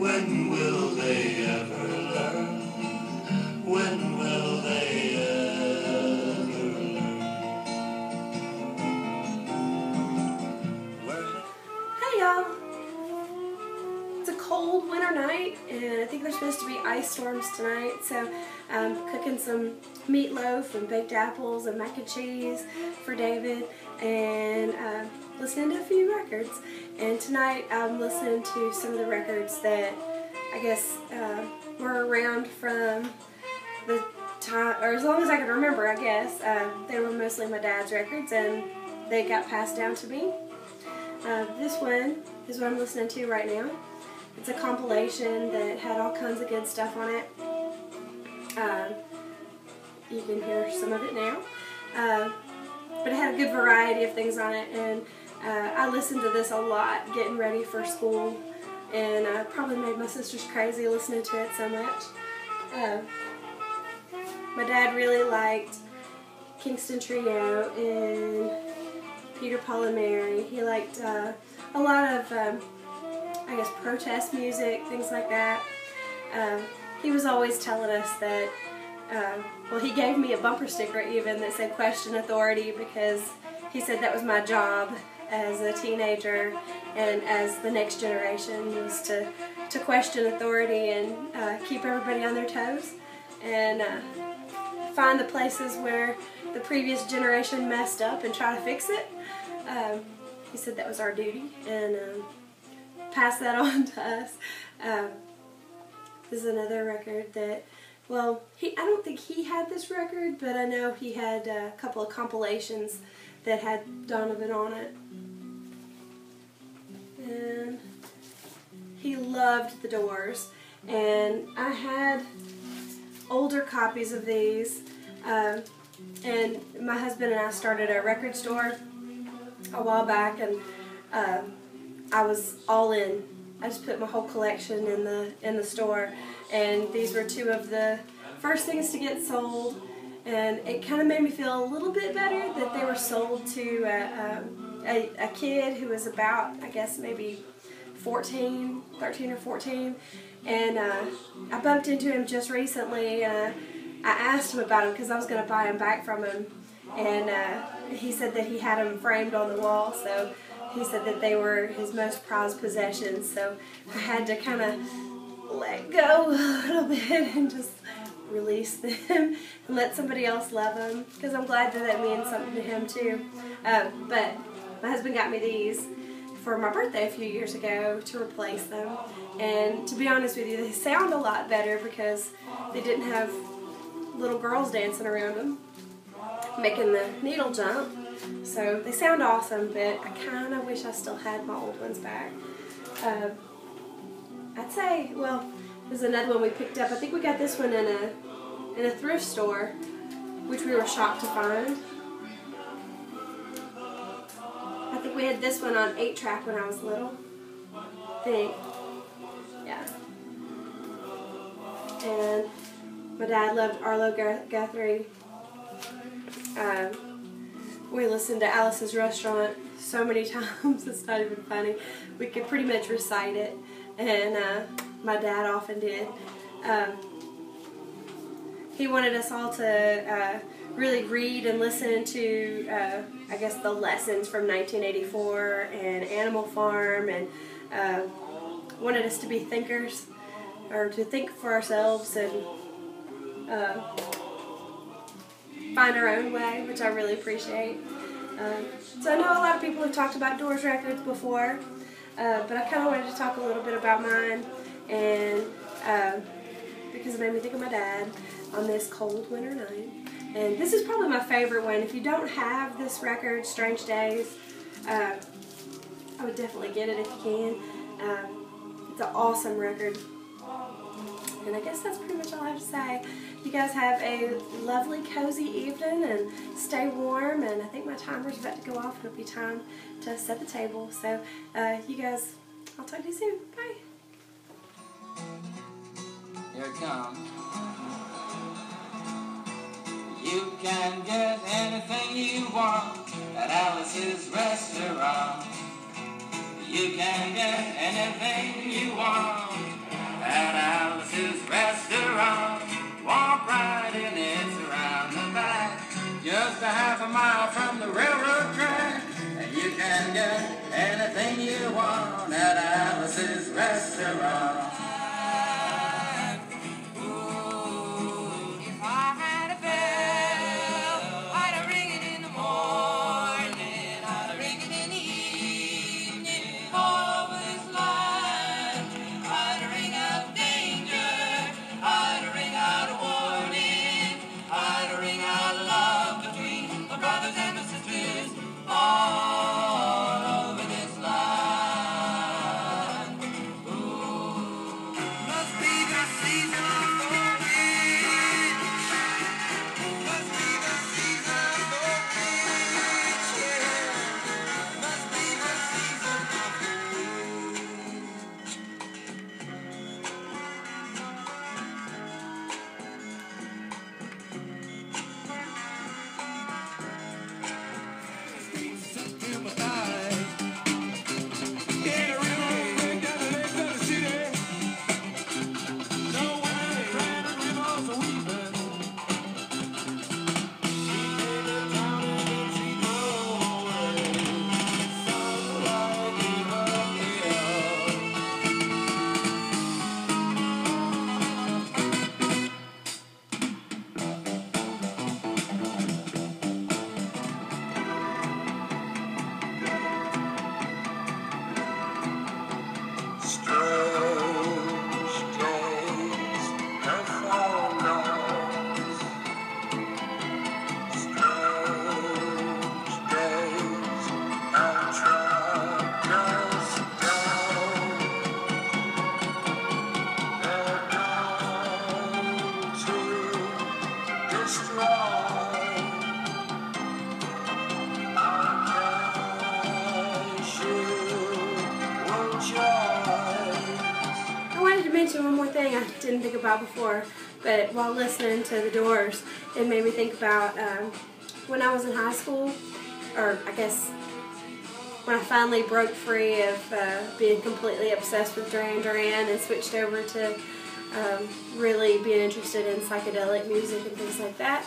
When will they ever learn? When will they ever learn? Hey y'all! It's a cold winter night and I think there's supposed to be ice storms tonight, so I'm cooking some meatloaf and baked apples and mac and cheese for David and listening to a few records. And tonight I'm listening to some of the records that I guess were around from the time, or as long as I can remember, I guess. They were mostly my dad's records and they got passed down to me. This one is what I'm listening to right now. It's a compilation that had all kinds of good stuff on it. You can hear some of it now. But it had a good variety of things on it, and I listened to this a lot getting ready for school, and probably made my sisters crazy listening to it so much. My dad really liked Kingston Trio and Peter, Paul and Mary. He liked a lot of, I guess, protest music, things like that. He was always telling us that, well, he gave me a bumper sticker even that said "Question Authority" because he said that was my job as a teenager and as the next generation was to question authority and keep everybody on their toes and find the places where the previous generation messed up and try to fix it. He said that was our duty and pass that on to us. This is another record that, well, I don't think he had this record, but I know he had a couple of compilations that had Donovan on it. And he loved the Doors, and I had older copies of these, and my husband and I started a record store a while back, and I was all in. I just put my whole collection in the store, and these were two of the first things to get sold, and it kind of made me feel a little bit better that they were sold to a kid who was about, I guess, maybe 13 or 14, and I bumped into him just recently, and I asked him about him because I was going to buy him back from him, and he said that he had them framed on the wall, so he said that they were his most prized possessions, so I had to kind of let go a little bit and just release them and let somebody else love them, because I'm glad that that means something to him too. But my husband got me these for my birthday a few years ago to replace them, and to be honest with you, they sound a lot better because they didn't have little girls dancing around them making the needle jump. So they sound awesome, but I kind of wish I still had my old ones back. I'd say, well, there's another one we picked up. I think we got this one in a thrift store, which we were shocked to find. I think we had this one on 8-track when I was little. I think. Yeah. And my dad loved Arlo Guthrie. We listened to Alice's Restaurant so many times, it's not even funny. We could pretty much recite it, and my dad often did. He wanted us all to really read and listen to, I guess, the lessons from 1984 and Animal Farm, and wanted us to be thinkers, or to think for ourselves and find our own way, which I really appreciate. So I know a lot of people have talked about Doors records before, but I kind of wanted to talk a little bit about mine, and because it made me think of my dad on this cold winter night. And this is probably my favorite one. If you don't have this record, Strange Days, I would definitely get it if you can. It's an awesome record. And I guess that's pretty much all I have to say. You guys have a lovely, cozy evening and stay warm. And I think my timer's about to go off. It'll be time to set the table. So, you guys, I'll talk to you soon. Bye. Here it comes. You can get anything you want at Alice's Restaurant. You can get anything you want can get anything you want at Alice's restaurant. If I had a bell, I'd ring it in the morning, I'd ring it in the evening, all over this land. I'd ring out danger, I'd ring out a warning, I'd ring out love between the brothers and the sisters, all over this land. Ooh, must be the season for it. Must be the season for it. Yeah. Must be the season for I wanted to mention one more thing I didn't think about before, but while listening to The Doors, it made me think about when I was in high school, or I guess when I finally broke free of being completely obsessed with Duran Duran and switched over to really being interested in psychedelic music and things like that.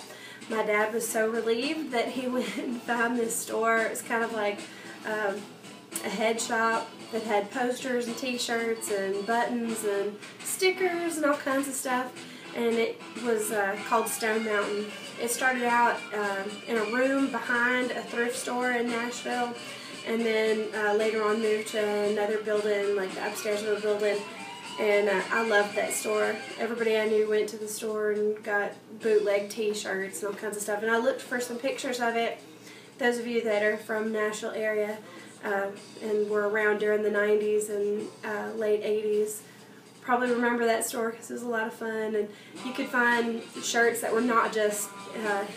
My dad was so relieved that he went and found this store. It was kind of like a head shop that had posters and t-shirts and buttons and stickers and all kinds of stuff, and it was called Stone Mountain. It started out in a room behind a thrift store in Nashville, and then later on moved to another building, like the upstairs of a building, and I loved that store. Everybody I knew went to the store and got bootleg t-shirts and all kinds of stuff, and I looked for some pictures of it. Those of you that are from Nashville area and were around during the 90s and late 80s probably remember that store because it was a lot of fun, and you could find shirts that were not just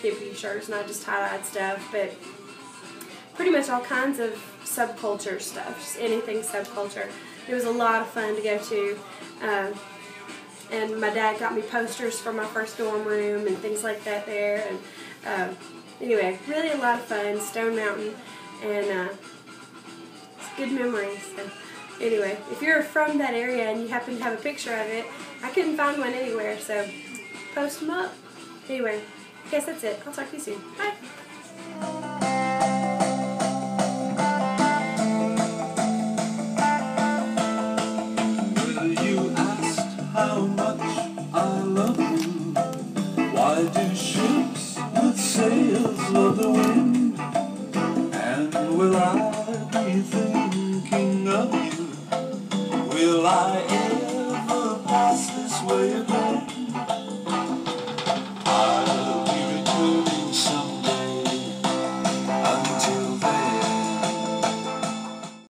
hippie shirts, not just tie-dyed stuff, but pretty much all kinds of subculture stuff, just anything subculture. It was a lot of fun to go to, and my dad got me posters for my first dorm room and things like that there, and anyway, really a lot of fun, Stone Mountain, and it's good memories. So anyway, if you're from that area and you happen to have a picture of it, I couldn't find one anywhere, so post them up. Anyway, I guess that's it. I'll talk to you soon. Bye. How much I love you. Why do ships with sails love the wind? And will I be thinking of you? Will I ever pass this way again?